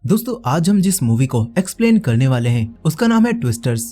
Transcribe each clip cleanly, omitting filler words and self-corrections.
दोस्तों आज हम जिस मूवी को एक्सप्लेन करने वाले हैं उसका नाम है ट्विस्टर्स।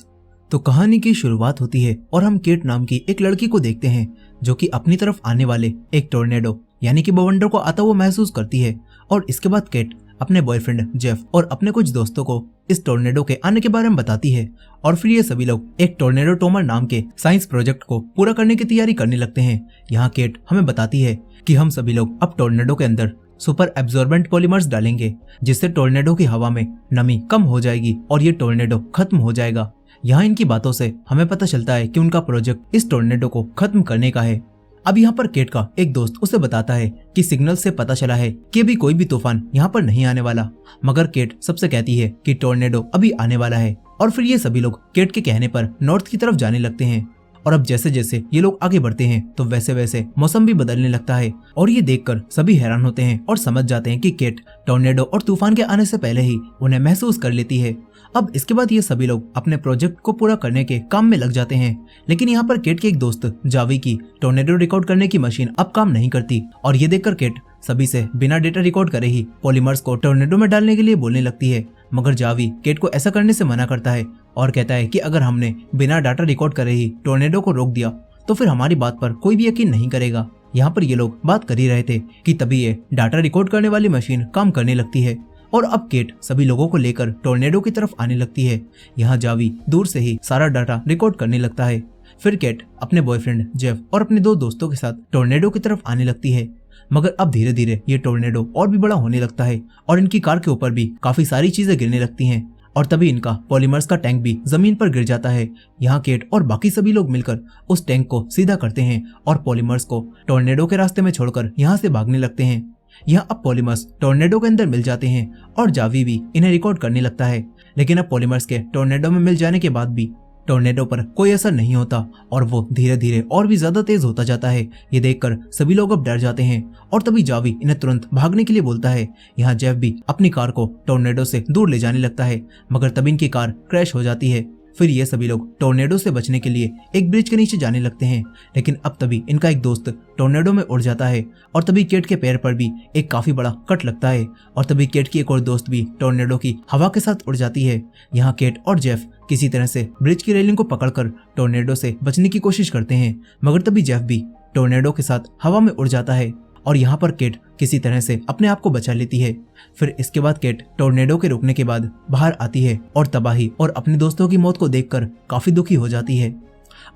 तो कहानी की शुरुआत होती है और हम केट नाम की एक लड़की को देखते हैं जो कि अपनी तरफ आने वाले एक टोर्नेडो यानी कि बवंडर को आता हुआ महसूस करती है। और इसके बाद केट अपने बॉयफ्रेंड जेफ और अपने कुछ दोस्तों को इस टोर्नेडो के आने के बारे में बताती है और फिर ये सभी लोग एक टोर्नेडो टोमर नाम के साइंस प्रोजेक्ट को पूरा करने की तैयारी करने लगते हैं। यहाँ केट हमें बताती है कि हम सभी लोग अब टोर्नेडो के अंदर सुपर एब्जॉर्बेंट पॉलीमर्स डालेंगे जिससे टोर्नेडो की हवा में नमी कम हो जाएगी और ये टोर्नेडो खत्म हो जाएगा। यहाँ इनकी बातों से हमें पता चलता है कि उनका प्रोजेक्ट इस टोर्नेडो को खत्म करने का है। अब यहाँ पर केट का एक दोस्त उसे बताता है कि सिग्नल से पता चला है कि अभी कोई भी तूफान यहाँ पर नहीं आने वाला, मगर केट सबसे कहती है कि टोर्नेडो अभी आने वाला है। और फिर ये सभी लोग केट के कहने पर नॉर्थ की तरफ जाने लगते हैं। और अब जैसे जैसे ये लोग आगे बढ़ते हैं तो वैसे वैसे मौसम भी बदलने लगता है और ये देखकर सभी हैरान होते हैं और समझ जाते हैं कि केट टोर्नेडो और तूफान के आने से पहले ही उन्हें महसूस कर लेती है। अब इसके बाद ये सभी लोग अपने प्रोजेक्ट को पूरा करने के काम में लग जाते हैं, लेकिन यहाँ पर केट के एक दोस्त जावी की टोर्नेडो रिकॉर्ड करने की मशीन अब काम नहीं करती और ये देखकर केट सभी से बिना डेटा रिकॉर्ड करे ही पॉलीमर्स को टोर्नेडो में डालने के लिए बोलने लगती है। मगर जावी केट को ऐसा करने से मना करता है और कहता है कि अगर हमने बिना डाटा रिकॉर्ड करे ही टोर्नेडो को रोक दिया तो फिर हमारी बात पर कोई भी यकीन नहीं करेगा। यहाँ पर ये लोग बात कर ही रहे थे कि तभी ये डाटा रिकॉर्ड करने वाली मशीन काम करने लगती है और अब केट सभी लोगों को लेकर टोर्नेडो की तरफ आने लगती है। यहाँ जावी दूर से ही सारा डाटा रिकॉर्ड करने लगता है। फिर केट अपने बॉयफ्रेंड जेफ और अपने दो दोस्तों के साथ टोर्नेडो की तरफ आने लगती है, मगर अब धीरे धीरे ये टोर्नेडो और भी बड़ा होने लगता है और इनकी कार के ऊपर भी काफी सारी चीजें गिरने लगती हैं और तभी इनका पॉलीमर्स का टैंक भी जमीन पर गिर जाता है। यहाँ केट और बाकी सभी लोग मिलकर उस टैंक को सीधा करते हैं और पॉलीमर्स को टोर्नेडो के रास्ते में छोड़कर यहाँ से भागने लगते हैं। यहाँ अब पॉलीमर्स टोर्नेडो के अंदर मिल जाते हैं और जावी भी इन्हें रिकॉर्ड करने लगता है, लेकिन अब पॉलीमर्स के टोर्नेडो में मिल जाने के बाद भी टोर्नेडो पर कोई असर नहीं होता और वो धीरे धीरे और भी ज्यादा तेज होता जाता है। ये देखकर सभी लोग अब डर जाते हैं और तभी जावी इन्हें तुरंत भागने के लिए बोलता है। यहाँ जेफ भी अपनी कार को टोर्नेडो से दूर ले जाने लगता है, मगर तभी इनकी कार क्रैश हो जाती है। फिर ये सभी लोग टोर्नेडो से बचने के लिए एक ब्रिज के नीचे जाने लगते हैं, लेकिन अब तभी इनका एक दोस्त टोर्नेडो में उड़ जाता है और तभी केट के पैर पर भी एक काफी बड़ा कट लगता है और तभी केट की एक और दोस्त भी टोर्नेडो की हवा के साथ उड़ जाती है। यहाँ केट और जेफ किसी तरह से ब्रिज की रेलिंग को पकड़कर टोर्नेडो से बचने की कोशिश करते हैं, मगर तभी जेफ भी टोर्नेडो के साथ हवा में उड़ जाता है और यहाँ पर केट किसी तरह से अपने आप को बचा लेती है। फिर इसके बाद केट टोर्नेडो के रुकने के बाद बाहर आती है और तबाही और अपने दोस्तों की मौत को देखकर काफी दुखी हो जाती है।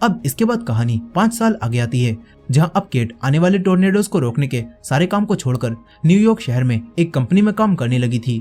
अब इसके बाद कहानी 5 साल आगे आती है, जहां अब केट आने वाले टोर्नेडोज को रोकने के सारे काम को छोड़कर न्यूयॉर्क शहर में एक कंपनी में काम करने लगी थी।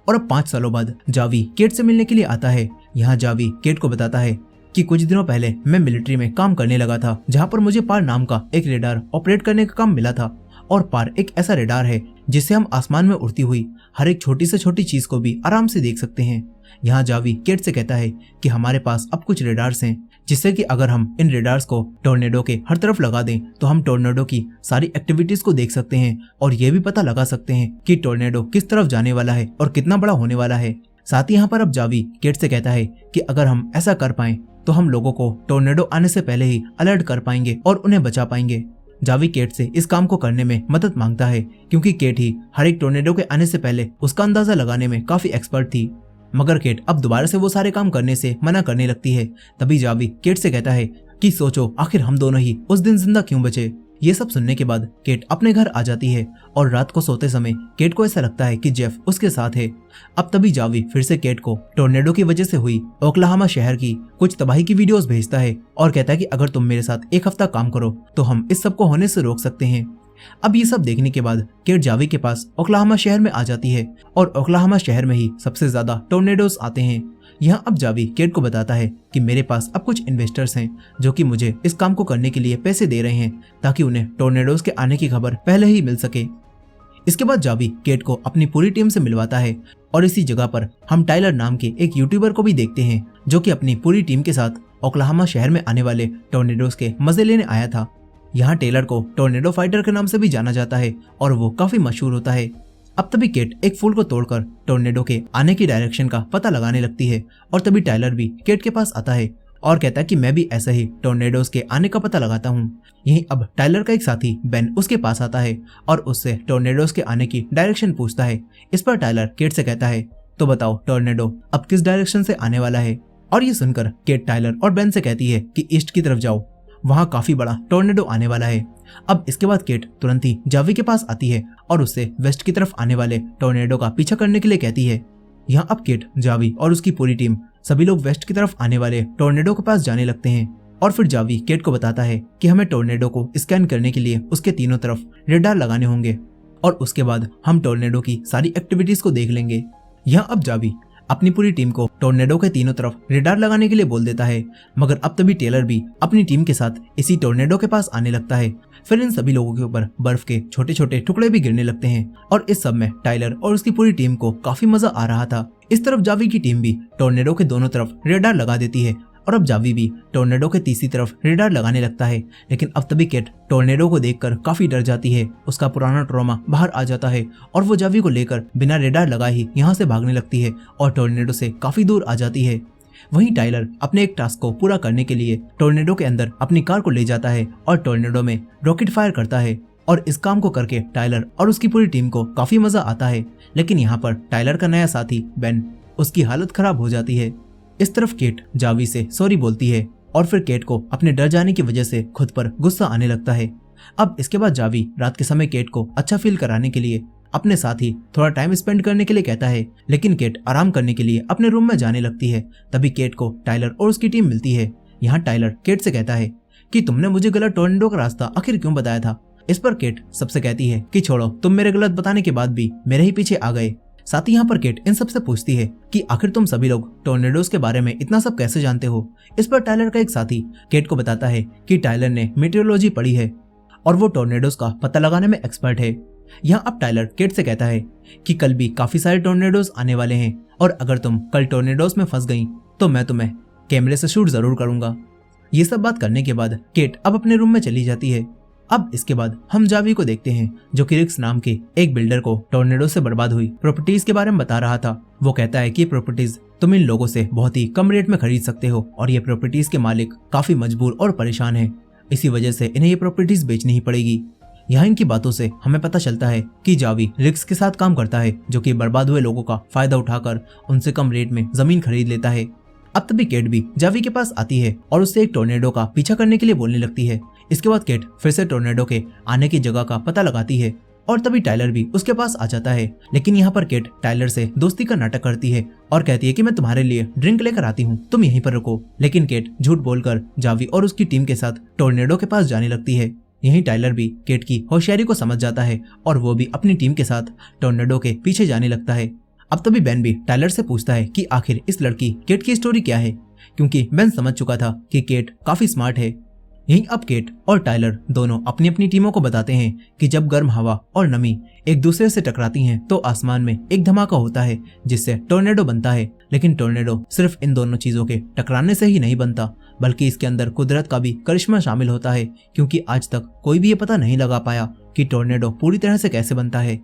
और अब 5 सालों बाद जावी केट से मिलने के लिए आता है। यहाँ जावी केट को बताता है कि कुछ दिनों पहले मैं मिलिट्री में काम करने लगा था, जहाँ पर मुझे पार नाम का एक रेडार ऑपरेट करने का काम मिला था। और पार एक ऐसा रेडार है जिससे हम आसमान में उड़ती हुई हर एक छोटी से छोटी चीज को भी आराम से देख सकते हैं। यहाँ जावी केट से कहता है कि हमारे पास अब कुछ रेडार्स हैं, जिससे कि अगर हम इन रेडार्स को टोर्नेडो के हर तरफ लगा दें तो हम टोर्नेडो की सारी एक्टिविटीज को देख सकते हैं और ये भी पता लगा सकते हैं कि टोर्नेडो किस तरफ जाने वाला है और कितना बड़ा होने वाला है। साथ ही यहाँ पर अब जावी केट से कहता है कि अगर हम ऐसा कर पाए तो हम लोगों को टोर्नेडो आने से पहले ही अलर्ट कर पाएंगे और उन्हें बचा पाएंगे। जावी केट से इस काम को करने में मदद मांगता है क्योंकि केट ही हर एक टोर्नेडो के आने से पहले उसका अंदाजा लगाने में काफी एक्सपर्ट थी। मगर केट अब दोबारा से वो सारे काम करने से मना करने लगती है। तभी जावी केट से कहता है कि सोचो आखिर हम दोनों ही उस दिन जिंदा क्यों बचे। ये सब सुनने के बाद केट अपने घर आ जाती है और रात को सोते समय केट को ऐसा लगता है कि जेफ उसके साथ है। अब तभी जावी फिर से केट को टोर्नेडो की वजह से हुई ओक्लाहोमा शहर की कुछ तबाही की वीडियोस भेजता है और कहता है कि अगर तुम मेरे साथ एक हफ्ता काम करो तो हम इस सब को होने से रोक सकते हैं। अब ये सब देखने के बाद केट जावी के पास ओक्लाहोमा शहर में आ जाती है और ओक्लाहोमा शहर में ही सबसे ज्यादा टोर्नेडोस आते हैं। यहाँ अब जावी केट को बताता है कि मेरे पास अब कुछ इन्वेस्टर्स हैं जो कि मुझे इस काम को करने के लिए पैसे दे रहे हैं ताकि उन्हें टोर्नेडोस के आने की खबर पहले ही मिल सके। इसके बाद जावी केट को अपनी पूरी टीम से मिलवाता है और इसी जगह पर हम टाइलर नाम के एक यूट्यूबर को भी देखते हैं जो कि अपनी पूरी टीम के साथ ओक्लाहोमा शहर में आने वाले टोर्नेडोस के मजे लेने आया था। यहाँ टेलर को टोर्नेडो फाइटर के नाम से भी जाना जाता है और वो काफी मशहूर होता है। अब तभी केट एक फूल को तोड़कर टोर्नेडो के आने की डायरेक्शन का पता लगाने लगती है और तभी टाइलर भी केट के पास आता है और कहता है कि मैं भी ऐसा ही टोर्नेडोज के आने का पता लगाता हूँ। यहीं अब टाइलर का एक साथी बेन उसके पास आता है और उससे टोर्नेडोज के आने की डायरेक्शन पूछता है। इस पर टाइलर केट से कहता है तो बताओ टोर्नेडो अब किस डायरेक्शन से आने वाला है। और ये सुनकर केट टाइलर और बेन से कहती है कि ईस्ट की तरफ जाओ, वहाँ काफी बड़ा टोर्नेडो आने वाला है। अब इसके बाद केट तुरंत ही जावी के पास आती है और उससे वेस्ट की तरफ आने वाले टोर्नेडो का पीछा करने के लिए कहती है। यहाँ अब केट, जावी और उसकी पूरी टीम सभी लोग वेस्ट की तरफ आने वाले टोर्नेडो के पास जाने लगते हैं। और फिर जावी केट को बताता है कि हमें टोर्नेडो को स्कैन करने के लिए उसके तीनों तरफ रेडार लगाने होंगे और उसके बाद हम टोर्नेडो की सारी एक्टिविटीज को देख लेंगे। यहाँ अब जावी अपनी पूरी टीम को टोर्नेडो के तीनों तरफ रेडार लगाने के लिए बोल देता है, मगर अब तभी टेलर भी अपनी टीम के साथ इसी टोर्नेडो के पास आने लगता है। फिर इन सभी लोगों के ऊपर बर्फ के छोटे छोटे टुकड़े भी गिरने लगते हैं और इस सब में टाइलर और उसकी पूरी टीम को काफी मजा आ रहा था। इस तरफ जावी की टीम भी टोर्नेडो के दोनों तरफ रेडार लगा देती है और अब जावी भी टोर्नेडो के तीसरी तरफ रेडार लगाने लगता है। लेकिन अब तभी केट टोर्नेडो को देखकर काफी डर जाती है। उसका पुराना ट्रॉमा बाहर आ जाता है और वो जावी को लेकर बिना रेडार लगाए ही यहाँ से भागने लगती है और टोर्नेडो से काफी दूर आ जाती है। वहीं टाइलर अपने एक टास्क को पूरा करने के लिए टोर्नेडो के अंदर अपनी कार को ले जाता है और टोर्नेडो में रॉकेट फायर करता है और इस काम को करके टाइलर और उसकी पूरी टीम को काफी मजा आता है। लेकिन यहाँ पर टाइलर का नया साथी बेन, उसकी हालत खराब हो जाती है। इस तरफ केट जावी से सॉरी बोलती है और फिर केट को अपने डर जाने की वजह से खुद पर गुस्सा आने लगता है। अब इसके बाद जावी रात के समय केट को अच्छा फील कराने के लिए अपने साथ ही थोड़ा टाइम स्पेंड करने के लिए कहता है, लेकिन केट आराम करने के लिए अपने रूम में जाने लगती है। तभी केट को टाइलर और उसकी टीम मिलती है। यहाँ टाइलर केट से कहता है कि तुमने मुझे गलत टोर्नेडो का रास्ता आखिर क्यों बताया था। इस पर केट सबसे कहती है कि छोड़ो, तुम मेरे गलत बताने के बाद भी मेरे ही पीछे आ गए। साथ ही यहाँ पर केट इन सबसे पूछती है कि आखिर तुम सभी लोग टोर्नेडोज के बारे में इतना सब कैसे जानते हो। इस पर टाइलर का एक साथी केट को बताता है कि टाइलर ने मीटियोलॉजी पढ़ी है और वो टोर्नेडोज का पता लगाने में एक्सपर्ट है। यहाँ अब टाइलर केट से कहता है कि कल भी काफी सारे टोर्नेडोज आने वाले हैं और अगर तुम कल टोर्नेडोज में फंस गई तो मैं तुम्हें कैमरे से शूट जरूर करूंगा। ये सब बात करने के बाद केट अब अपने रूम में चली जाती है। अब इसके बाद हम जावी को देखते हैं जो कि रिक्स नाम के एक बिल्डर को टोर्नेडो से बर्बाद हुई प्रॉपर्टीज के बारे में बता रहा था। वो कहता है कि प्रॉपर्टीज तुम इन लोगों से बहुत ही कम रेट में खरीद सकते हो और ये प्रॉपर्टीज के मालिक काफी मजबूर और परेशान है, इसी वजह से इन्हें ये प्रॉपर्टीज बेचनी ही पड़ेगी। यहाँ इनकी बातों से हमें पता चलता है कि जावी रिक्स के साथ काम करता है जो कि बर्बाद हुए लोगों का फायदा उठाकर उनसे कम रेट में जमीन खरीद लेता है। अब तभी केट भी जावी के पास आती है और उससे एक टोर्नेडो का पीछा करने के लिए बोलने लगती है। इसके बाद केट फिर से टोर्नेडो के आने की जगह का पता लगाती है और तभी टाइलर भी उसके पास आ जाता है। लेकिन यहाँ पर केट टाइलर से दोस्ती का नाटक करती है और कहती है कि मैं तुम्हारे लिए ड्रिंक लेकर आती हूँ, तुम यहीं पर रुको। लेकिन केट झूठ बोलकर जावी और उसकी टीम के साथ टोर्नेडो के पास जाने लगती है। यहीं टाइलर भी केट की होशियारी को समझ जाता है और वो भी अपनी टीम के साथ टोर्नेडो के पीछे जाने लगता है। अब तभी बेन भी टाइलर से पूछता है कि आखिर इस लड़की केट की स्टोरी क्या है, क्योंकि बेन समझ चुका था कि केट काफी स्मार्ट है। यहीं अब केट और टाइलर दोनों अपनी अपनी टीमों को बताते हैं कि जब गर्म हवा और नमी एक दूसरे से टकराती हैं तो आसमान में एक धमाका होता है जिससे टोर्नेडो बनता है। लेकिन टोर्नेडो सिर्फ इन दोनों चीजों के टकराने से ही नहीं बनता, बल्कि इसके अंदर कुदरत का भी करिश्मा शामिल होता है, क्योंकि आज तक कोई भी ये पता नहीं लगा पाया कि टोर्नेडो पूरी तरह से कैसे बनता है।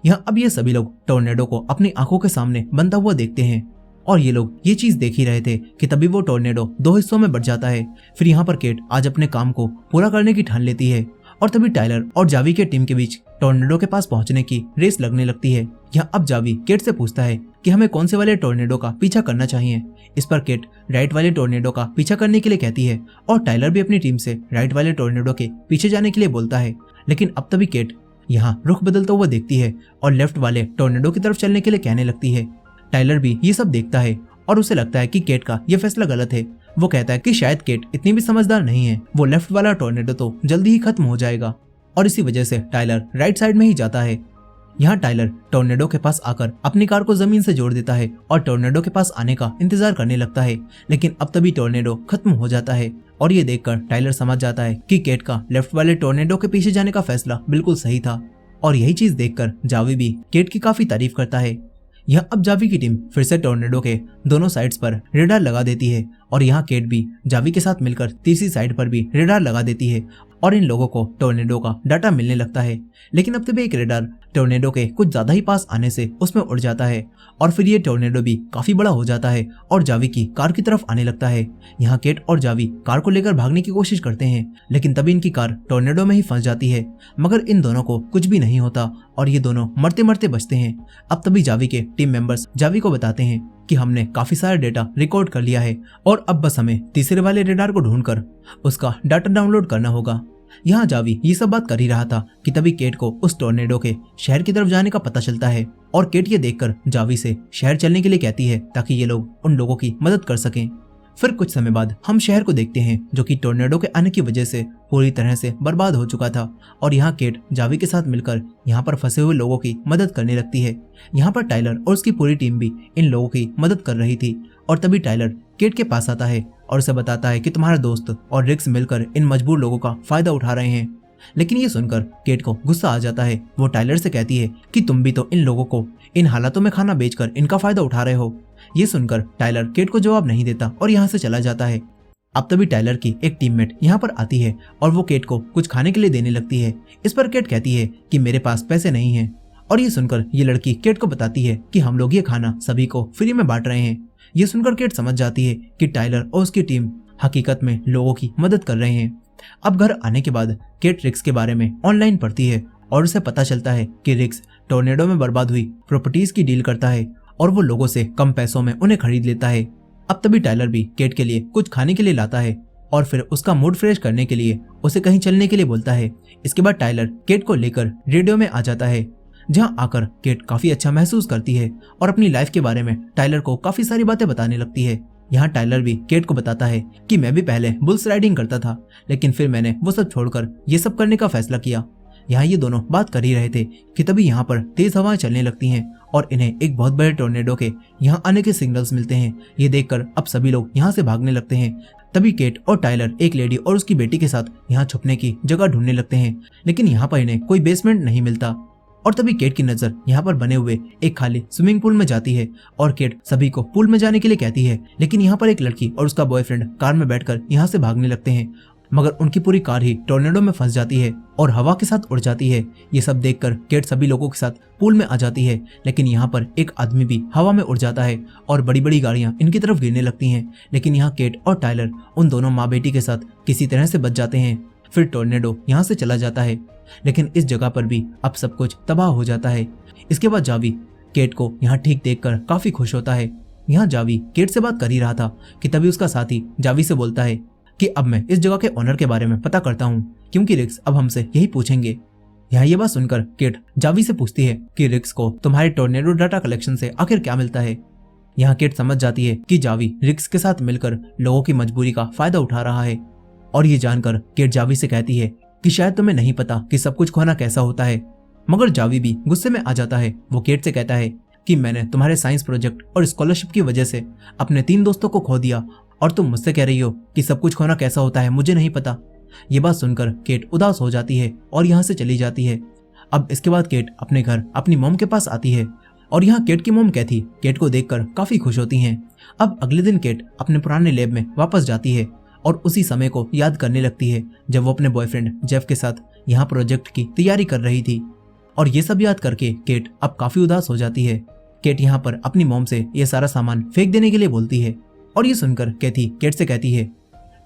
यहाँ अब ये सभी लोग टोर्नेडो को अपनी आंखों के सामने बनता हुआ देखते हैं और ये लोग ये चीज देख ही रहे थे कि तभी वो टोर्नेडो दो हिस्सों में बढ़ जाता है। फिर यहाँ पर केट आज अपने काम को पूरा करने की ठान लेती है और तभी टाइलर और जावी के टीम के बीच टोर्नेडो के पास पहुंचने की रेस लगने लगती है। यहाँ अब जावी केट से पूछता है कि हमें कौन से वाले टोर्नेडो का पीछा करना चाहिए। इस पर केट राइट वाले टोर्नेडो का पीछा करने के लिए कहती है और टाइलर भी अपनी टीम से राइट वाले टोर्नेडो के पीछे जाने के लिए बोलता है। लेकिन अब तभी केट यहाँ रुख बदलता हुआ देखती है और लेफ्ट वाले टोर्नेडो की तरफ चलने के लिए कहने लगती है। टाइलर भी ये सब देखता है और उसे लगता है कि केट का ये फैसला गलत है। वो कहता है कि शायद केट इतनी भी समझदार नहीं है, वो लेफ्ट वाला टोर्नेडो तो जल्दी ही खत्म हो जाएगा और इसी वजह से टाइलर राइट साइड में ही जाता है। यहाँ टाइलर टोर्नेडो के पास आकर अपनी कार को जमीन से जोड़ देता है और टोर्नेडो के पास आने का इंतजार करने लगता है। लेकिन अब तभी टोर्नेडो खत्म हो जाता है और ये देखकर टाइलर समझ जाता है कि केट का लेफ्ट वाले टोर्नेडो के पीछे जाने का फैसला बिल्कुल सही था। और यही चीज देखकर जावी भी केट की काफी तारीफ करता है। यहाँ अब जावी की टीम फिर से टोर्नेडो के दोनों साइड्स पर रेडार लगा देती है और यहाँ केट भी जावी के साथ मिलकर तीसरी साइड पर भी रेडार लगा देती है और इन लोगों को टोर्नेडो का डाटा मिलने लगता है। लेकिन अब तभी एक रेडार टोर्नेडो के कुछ ज्यादा ही पास आने से उसमें उड़ जाता है और फिर ये टोर्नेडो भी काफी बड़ा हो जाता है और जावी की कार की तरफ आने लगता है। यहाँ केट और जावी कार को लेकर भागने की कोशिश करते हैं, लेकिन तभी इनकी कार टोर्नेडो में ही फंस जाती है, मगर इन दोनों को कुछ भी नहीं होता और ये दोनों मरते मरते बचते हैं। अब तभी जावी के टीम मेंबर्स जावी को बताते हैं कि हमने काफी सारा डेटा रिकॉर्ड कर लिया है और अब बस हमें तीसरे वाले रेडार को ढूंढकर उसका डाटा डाउनलोड करना होगा। यहाँ जावी ये सब बात कर ही रहा था कि तभी केट को उस टोर्नेडो के शहर की तरफ जाने का पता चलता है और केट ये देखकर जावी से शहर चलने के लिए कहती है ताकि ये लोग उन लोगों की मदद कर सकें। फिर कुछ समय बाद हम शहर को देखते हैं जो कि टोर्नेडो के आने की वजह से पूरी तरह से बर्बाद हो चुका था और यहाँ केट जावी के साथ मिलकर यहाँ पर फंसे हुए लोगों की मदद करने लगती है। यहाँ पर टाइलर और उसकी पूरी टीम भी इन लोगों की मदद कर रही थी और तभी टाइलर केट के पास आता है और उसे बताता है कि तुम्हारा दोस्त और रिक्स मिलकर इन मजबूर लोगों का फायदा उठा रहे हैं। लेकिन ये सुनकर केट को गुस्सा आ जाता है। वो टाइलर से कहती है कि तुम भी तो इन लोगों को इन हालातों में खाना बेचकर इनका फायदा उठा रहे हो। ये सुनकर टाइलर केट को जवाब नहीं देता और यहाँ से चला जाता है। अब तभी टाइलर की एक टीममेट यहाँ पर आती है और वो केट को कुछ खाने के लिए देने लगती है। इस पर केट कहती है कि मेरे पास पैसे नहीं हैं और ये सुनकर ये लड़की केट को बताती है कि हम लोग ये खाना सभी को फ्री में बांट रहे हैं। ये सुनकर केट समझ जाती है कि टाइलर और उसकी टीम हकीकत में लोगों की मदद कर रहे हैं। अब घर आने के बाद केट रिक्स के बारे में ऑनलाइन पढ़ती है और उसे पता चलता है कि रिक्स टोर्नेडो में बर्बाद हुई प्रॉपर्टीज की डील करता है और वो लोगों से कम पैसों में उन्हें खरीद लेता है। अब तभी टाइलर भी केट के लिए कुछ खाने के लिए लाता है और फिर उसका मूड फ्रेश करने के लिए उसे कहीं चलने के लिए बोलता है। इसके बाद टाइलर केट को लेकर रेडियो में आ जाता है, जहां आकर केट काफी अच्छा महसूस करती है और अपनी लाइफ के बारे में टाइलर को काफी सारी बातें बताने लगती है। यहाँ टाइलर भी केट को बताता है कि मैं भी पहले बुल्स राइडिंग करता था, लेकिन फिर मैंने वो सब छोड़कर ये सब करने का फैसला किया। यहाँ ये दोनों बात कर ही रहे थे कि तभी यहाँ पर तेज हवाएं चलने लगती हैं और इन्हें एक बहुत बड़े टोर्नेडो के यहाँ आने के सिग्नल्स मिलते हैं। ये देखकर अब सभी लोग यहाँ से भागने लगते हैं। तभी केट और टाइलर एक लेडी और उसकी बेटी के साथ यहाँ छुपने की जगह ढूंढने लगते हैं, लेकिन यहाँ पर इन्हें कोई बेसमेंट नहीं मिलता। और तभी केट की नजर यहाँ पर बने हुए एक खाली स्विमिंग पूल में जाती है और केट सभी को पूल में जाने के लिए कहती है, लेकिन यहाँ पर एक लड़की और उसका बॉयफ्रेंड कार में बैठकर यहाँ से भागने लगते हैं, मगर उनकी पूरी कार ही टोर्नेडो में फंस जाती है और हवा के साथ उड़ जाती है। ये सब देखकर केट सभी लोगों के साथ पूल में आ जाती है, लेकिन यहाँ पर एक आदमी भी हवा में उड़ जाता है और बड़ी बड़ी गाड़ियां इनकी तरफ गिरने लगती हैं, लेकिन यहाँ केट और टाइलर उन दोनों माँ बेटी के साथ किसी तरह से बच जाते हैं। फिर टोर्नेडो यहाँ से चला जाता है, लेकिन इस जगह पर भी अब सब कुछ तबाह हो जाता है। इसके बाद जावी केट को यहाँ ठीक देखकर काफी खुश होता है। यहाँ जावी केट से बात कर ही रहा था कि तभी उसका साथी जावी से बोलता है कि अब मैं इस जगह के ओनर के बारे में पता करता हूँ, क्योंकि रिक्स अब हमसे यही पूछेंगे। यहाँ ये बात सुनकर केट जावी से पूछती है कि रिक्स को तुम्हारे टोर्नेडो डाटा कलेक्शन से आखिर क्या मिलता है। यहाँ केट समझ जाती है कि जावी रिक्स के साथ मिलकर लोगों की मजबूरी का फायदा उठा रहा है और ये जानकर केट जावी से कहती है कि शायद तुम्हें नहीं पता कि सब कुछ खोना कैसा होता है। मगर जावी भी गुस्से में आ जाता है। वो केट से कहता है कि मैंने तुम्हारे साइंस प्रोजेक्ट और स्कॉलरशिप की वजह से अपने 3 दोस्तों को खो दिया और तुम मुझसे कह रही हो कि सब कुछ खोना कैसा होता है, मुझे नहीं पता। ये बात सुनकर केट उदास हो जाती है और यहाँ से चली जाती है। अब इसके बाद केट अपने घर अपनी मॉम के पास आती है और यहाँ केट की मॉम कैथी केट को देखकर काफी खुश होती हैं। अब अगले दिन केट अपने पुराने लैब में वापस जाती है और उसी समय को याद करने लगती है जब वो अपने बॉयफ्रेंड जेफ के साथ यहाँ प्रोजेक्ट की तैयारी कर रही थी। और ये सब याद करके केट अब काफी उदास हो जाती है। केट यहाँ पर अपनी मॉम से ये सारा सामान फेंक देने के लिए बोलती है और ये सुनकर कैथी केट से कहती है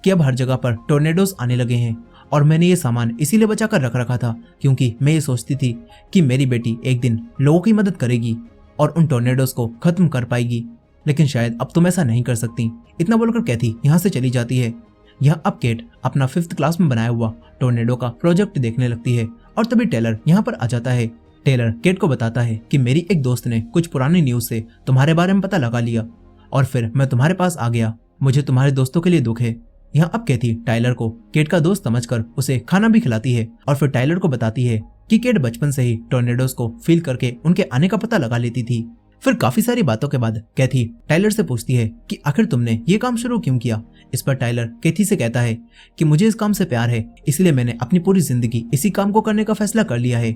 कि अब हर जगह पर टोर्नेडोज आने लगे हैं और मैंने ये सामान इसीलिए बचा कर रख रखा था क्योंकि मैं ये सोचती थी कि मेरी बेटी एक दिन लोगों की मदद करेगी और उन टोर्नेडोज को खत्म कर पाएगी, लेकिन शायद अब तुम ऐसा नहीं कर सकती। इतना बोलकर कैथी यहाँ से चली जाती है। यहाँ अब केट अपना 5th क्लास में बनाया हुआ टोर्नेडो का प्रोजेक्ट देखने लगती है और तभी टेलर यहाँ पर आ जाता है। टेलर केट को बताता है कि मेरी एक दोस्त ने कुछ पुरानी न्यूज से तुम्हारे बारे में पता लगा लिया और फिर मैं तुम्हारे पास आ गया। मुझे तुम्हारे दोस्तों के लिए दुख है। यहाँ अब कैथी टाइलर को केट का दोस्त समझकर उसे खाना भी खिलाती है और फिर टाइलर को बताती है कि केट बचपन से ही टोर्नेडोज को फील करके उनके आने का पता लगा लेती थी। फिर काफी सारी बातों के बाद कैथी टाइलर से पूछती है कि आखिर तुमने ये काम शुरू क्यों किया। इस पर टाइलर कैथी से कहता है कि मुझे इस काम से प्यार है, इसलिए मैंने अपनी पूरी जिंदगी इसी काम को करने का फैसला कर लिया है।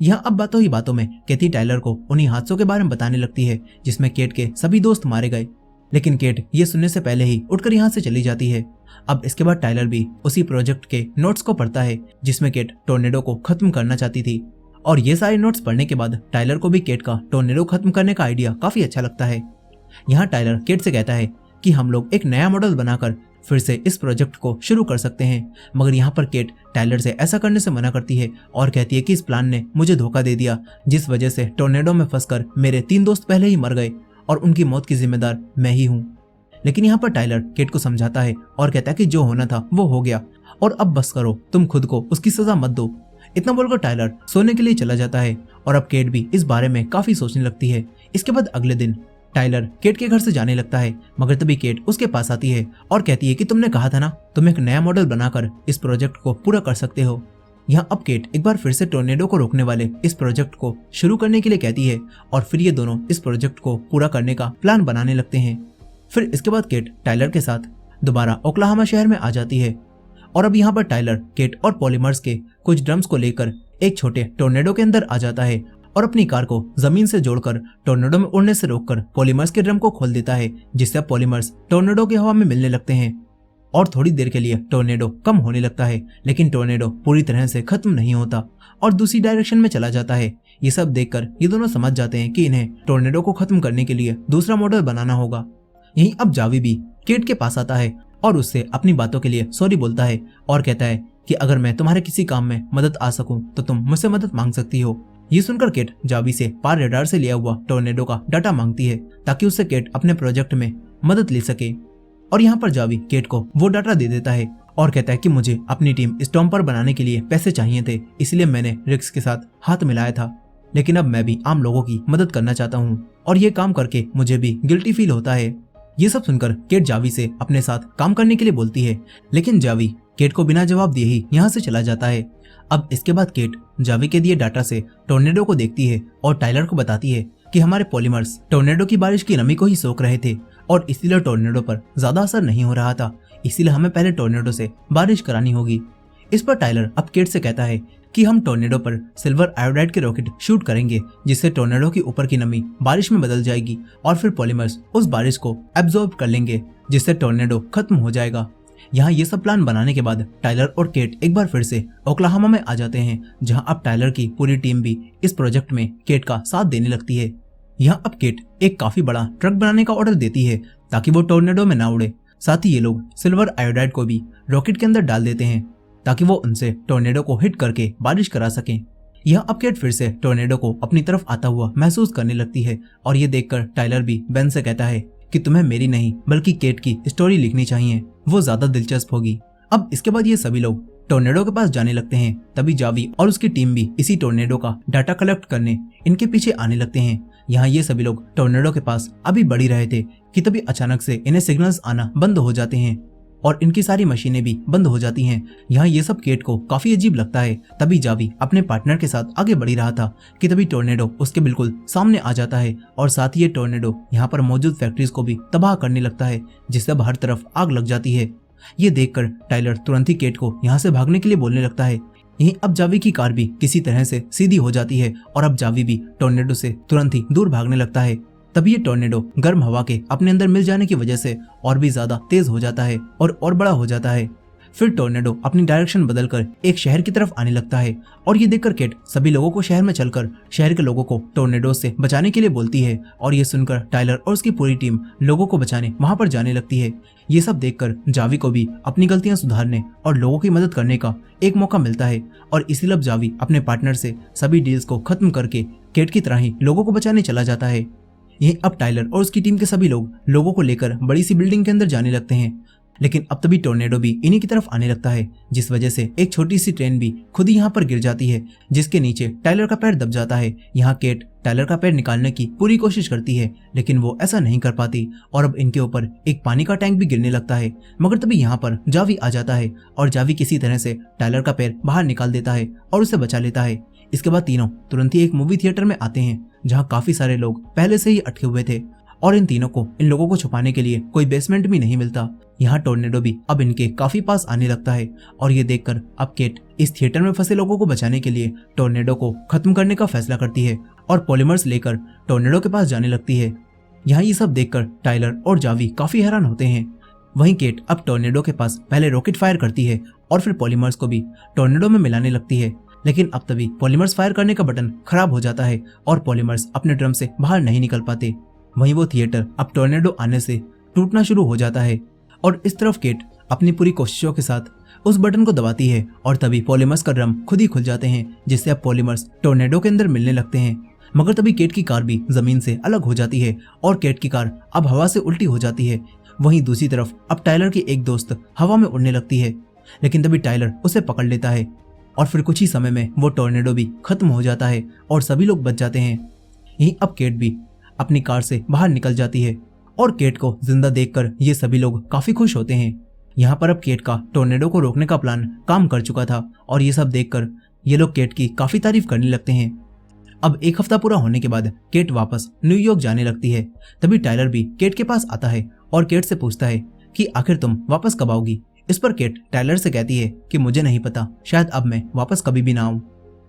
यहाँ अब बातों ही बातों में कैथी टाइलर को उन्हीं हादसों के बारे में बताने लगती है जिसमें केट के सभी दोस्त मारे गए, लेकिन केट ये सुनने से पहले ही उठकर यहाँ से चली जाती है। अब इसके बाद टाइलर भी उसी प्रोजेक्ट के नोट्स को पढ़ता है जिसमें केट टोर्नेडो को खत्म करना चाहती थी और ये सारे नोट्स पढ़ने के बाद टाइलर को भी केट का टोर्नेडो खत्म करने का आइडिया काफी अच्छा लगता है। यहाँ टाइलर केट से कहता है कि हम लोग एक नया मॉडल बनाकर फिर से इस प्रोजेक्ट को शुरू कर सकते हैं, मगर यहाँ पर केट टाइलर से ऐसा करने से मना करती है और कहती है कि इस प्लान ने मुझे धोखा दे दिया, जिस वजह से टोर्नेडो में फंसकर मेरे 3 दोस्त पहले ही मर गए और उनकी मौत की जिम्मेदार मैं ही हूँ। लेकिन यहाँ पर टाइलर केट को समझाता है और कहता है कि जो होना था वो हो गया और अब बस करो, तुम खुद को उसकी सजा मत दो। इतना बोलकर टाइलर सोने के लिए चला जाता है और अब केट भी इस बारे में काफी सोचने लगती है। इसके बाद अगले दिन टाइलर केट के घर से जाने लगता है, मगर तभी केट उसके पास आती है और कहती है कि तुमने कहा था ना, तुम एक नया मॉडल बनाकर इस प्रोजेक्ट को पूरा कर सकते हो। यहाँ अब केट एक बार फिर से टोर्नेडो को रोकने वाले इस प्रोजेक्ट को शुरू करने के लिए कहती है और फिर ये दोनों इस प्रोजेक्ट को पूरा करने का प्लान बनाने लगते हैं। फिर इसके बाद केट टाइलर के साथ दोबारा ओक्लाहोमा शहर में आ जाती है और अब यहाँ पर टाइलर केट और पॉलीमर्स के कुछ ड्रम्स को लेकर एक छोटे टोर्नेडो के अंदर आ जाता है और अपनी कार को जमीन से जोड़कर टोर्नेडो में उड़ने से रोककर पॉलीमर्स के ड्रम को खोल देता है, जिससे पॉलीमर्स टोर्नेडो की हवा में मिलने लगते हैं और थोड़ी देर के लिए टोर्नेडो कम होने लगता है, लेकिन टोर्नेडो पूरी तरह से खत्म नहीं होता और दूसरी डायरेक्शन में चला जाता है। ये सब देखकर ये दोनों समझ जाते हैं कि इन्हें टोर्नेडो को खत्म करने के लिए दूसरा मॉडल बनाना होगा। यहीं अब जावी भी केट के पास आता है और उससे अपनी बातों के लिए सॉरी बोलता है और कहता है कि अगर मैं तुम्हारे किसी काम में मदद आ सकूं तो तुम मुझसे मदद मांग सकती हो। ये सुनकर केट जावी से पार रेडार से लिया हुआ टोर्नेडो का डाटा मांगती है ताकि उससे केट अपने प्रोजेक्ट में मदद ले सके और यहाँ पर जावी केट को वो डाटा दे देता है और कहता है कि मुझे अपनी टीम स्टॉम्पर बनाने के लिए पैसे चाहिए थे, इसलिए मैंने रिक्स के साथ हाथ मिलाया था, लेकिन अब मैं भी आम लोगों की मदद करना चाहता हूँ और ये काम करके मुझे भी गिल्टी फील होता है। ये सब सुनकर केट जावी से अपने साथ काम करने के लिए बोलती है, लेकिन जावी केट को बिना जवाब दिए ही यहाँ से चला जाता है। अब इसके बाद केट जावी के दिए डाटा से टोर्नेडो को देखती है और टाइलर को बताती है कि हमारे पॉलीमर्स टोर्नेडो की बारिश की नमी को ही सोख रहे थे और इसीलिए टोर्नेडो पर ज्यादा असर नहीं हो रहा था, इसीलिए हमें पहले टोर्नेडो से बारिश करानी होगी। इस पर टाइलर अब केट से कहता है कि हम टोर्नेडो पर सिल्वर आयोडाइड के रॉकेट शूट करेंगे, जिससे टोर्नेडो की ऊपर की नमी बारिश में बदल जाएगी और फिर पॉलीमर्स उस बारिश को एब्जॉर्ब कर लेंगे, जिससे टोर्नेडो खत्म हो जाएगा। यहाँ ये सब प्लान बनाने के बाद टाइलर और केट एक बार फिर से ओक्लाहोमा में आ जाते हैं, जहाँ अब टाइलर की पूरी टीम भी इस प्रोजेक्ट में केट का साथ देने लगती है। यहाँ अब केट एक काफी बड़ा ट्रक बनाने का ऑर्डर देती है ताकि वो टोर्नेडो में ना उड़े। साथ ही ये लोग सिल्वर आयोडाइड को भी रॉकेट के अंदर डाल देते हैं ताकि वो उनसे टोर्नेडो को हिट करके बारिश करा सकें। यहाँ अब केट फिर से टोर्नेडो को अपनी तरफ आता हुआ महसूस करने लगती है और ये देखकर टाइलर भी बेन से कहता है कि तुम्हें मेरी नहीं बल्कि केट की स्टोरी लिखनी चाहिए, वो ज्यादा दिलचस्प होगी। अब इसके बाद ये सभी लोग टोर्नेडो के पास जाने लगते हैं। तभी जावी और उसकी टीम भी इसी टोर्नेडो का डाटा कलेक्ट करने इनके पीछे आने लगते हैं। यहाँ ये सभी लोग टोर्नेडो के पास अभी बढ़ ही रहे थे कि तभी अचानक से इन्हें सिग्नल्स आना बंद हो जाते हैं और इनकी सारी मशीनें भी बंद हो जाती हैं। यहाँ ये सब केट को काफी अजीब लगता है। तभी जावी अपने पार्टनर के साथ आगे बढ़ ही रहा था कि तभी टोर्नेडो उसके बिल्कुल सामने आ जाता है और साथ ही ये टोर्नेडो यहाँ पर मौजूद फैक्ट्रीज को भी तबाह करने लगता है, जिससे अब हर तरफ आग लग जाती है। ये देखकर टाइलर तुरंत ही केट को यहाँ से भागने के लिए बोलने लगता है। यहीं अब जावी की कार भी किसी तरह से सीधी हो जाती है और अब जावी भी टोर्नेडो से तुरंत ही दूर भागने लगता है। तभी ये टोर्नेडो गर्म हवा के अपने अंदर मिल जाने की वजह से और भी ज्यादा तेज हो जाता है और बड़ा हो जाता है। फिर टोर्नेडो अपनी डायरेक्शन बदलकर एक शहर की तरफ आने लगता है और ये देखकर केट सभी लोगों को शहर में चलकर शहर के लोगों को टोर्नेडो से बचाने के लिए बोलती है और ये सुनकर टाइलर और उसकी पूरी टीम लोगों को बचाने वहां पर जाने लगती है। ये सब देखकर जावी को भी अपनी गलतियां सुधारने और लोगों की मदद करने का एक मौका मिलता है और इसीलिए जावी अपने पार्टनर से सभी डील्स को खत्म करके केट की तरह ही लोगों को बचाने चला जाता है। यहीं अब टाइलर और उसकी टीम के सभी लोग लोगों को लेकर बड़ी सी बिल्डिंग के अंदर जाने लगते हैं, लेकिन अब तभी टोर्नेडो भी इन्हीं की तरफ आने लगता है, जिस वजह से एक छोटी सी ट्रेन भी खुद ही यहाँ पर गिर जाती है, जिसके नीचे टाइलर का पैर दब जाता है। यहाँ केट टाइलर का पैर निकालने की पूरी कोशिश करती है, लेकिन वो ऐसा नहीं कर पाती और अब इनके ऊपर एक पानी का टैंक भी गिरने लगता है। मगर तभी यहाँ पर जावी आ जाता है और जावी किसी तरह से टाइलर का पैर बाहर निकाल देता है और उसे बचा लेता है। इसके बाद तीनों तुरंत ही एक मूवी थिएटर में आते हैं, जहाँ काफी सारे लोग पहले से ही अटके हुए थे और इन तीनों को इन लोगों को छुपाने के लिए कोई बेसमेंट भी नहीं मिलता। यहाँ टोर्नेडो भी अब इनके काफी पास आने लगता है और ये देखकर अब केट इस थिएटर में फंसे लोगों को बचाने के लिए टोर्नेडो को खत्म करने का फैसला करती है और पॉलीमर्स लेकर टोर्नेडो के पास जाने लगती है। यहाँ ये सब देखकर टाइलर और जावी काफी हैरान होते हैं। वहीं केट अब टोर्नेडो के पास पहले रॉकेट फायर करती है और फिर पॉलीमर्स को भी टोर्नेडो में मिलाने लगती है। लेकिन अब तभी पॉलीमर्स फायर करने का बटन खराब हो जाता है और पॉलीमर्स अपने ड्रम से बाहर नहीं निकल पाते। वहीं वो थिएटर अब टोर्नेडो आने से टूटना शुरू हो जाता है और इस तरफ केट अपनी पूरी कोशिशों के साथ उस बटन को दबाती है और तभी पॉलीमर्स का ड्रम खुद ही खुल जाते हैं, जिससे अब पॉलीमर्स टोर्नेडो के अंदर मिलने लगते हैं। मगर तभी केट की कार भी जमीन से अलग हो जाती है और केट की कार अब हवा से उल्टी हो जाती है। वहीं दूसरी तरफ अब टाइलर की एक दोस्त हवा में उड़ने लगती है, लेकिन तभी टाइलर उसे पकड़ लेता है और फिर कुछ ही समय में वो टोर्नेडो भी खत्म हो जाता है और सभी लोग बच जाते हैं। यहीं अब केट भी अपनी कार से बाहर निकल जाती है और केट को जिंदा देखकर ये सभी लोग काफी खुश होते हैं। यहाँ पर अब केट का टोर्नेडो को रोकने का प्लान काम कर चुका था और ये सब देखकर ये लोग केट की काफी तारीफ करने लगते हैं। अब एक हफ्ता पूरा होने के बाद केट वापस न्यूयॉर्क जाने लगती है। तभी टाइलर भी केट के पास आता है और केट से पूछता है कि आखिर तुम वापस कब आओगी। इस पर केट टाइलर से कहती है कि मुझे नहीं पता, शायद अब मैं वापस कभी भी ना आऊं,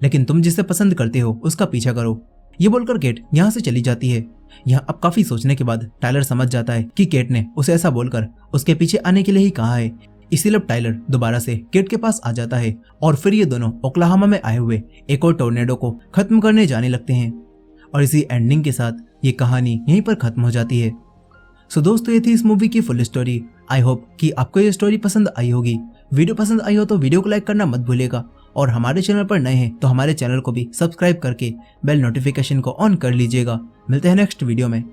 लेकिन तुम जिसे पसंद करते हो उसका पीछा करो। ये बोलकर केट यहाँ से चली जाती है। यहाँ अब काफी सोचने के बाद टाइलर समझ जाता है कि केट ने उसे ऐसा बोलकर उसके पीछे आने के लिए ही कहा है। इसीलिए अब टाइलर दोबारा से केट के पास आ जाता है और फिर ये दोनों ओक्लाहोमा में आए हुए एक और टोर्नेडो को खत्म करने जाने लगते हैं। और इसी एंडिंग के साथ ये कहानी यहीं पर खत्म हो जाती है। सो दोस्तों, ये थी इस मूवी की फुल स्टोरी। आई होप कि आपको ये स्टोरी पसंद आई होगी। वीडियो पसंद आई हो तो वीडियो को लाइक करना मत भूलिएगा और हमारे चैनल पर नए हैं तो हमारे चैनल को भी सब्सक्राइब करके बेल नोटिफिकेशन को ऑन कर लीजिएगा। मिलते हैं नेक्स्ट वीडियो में।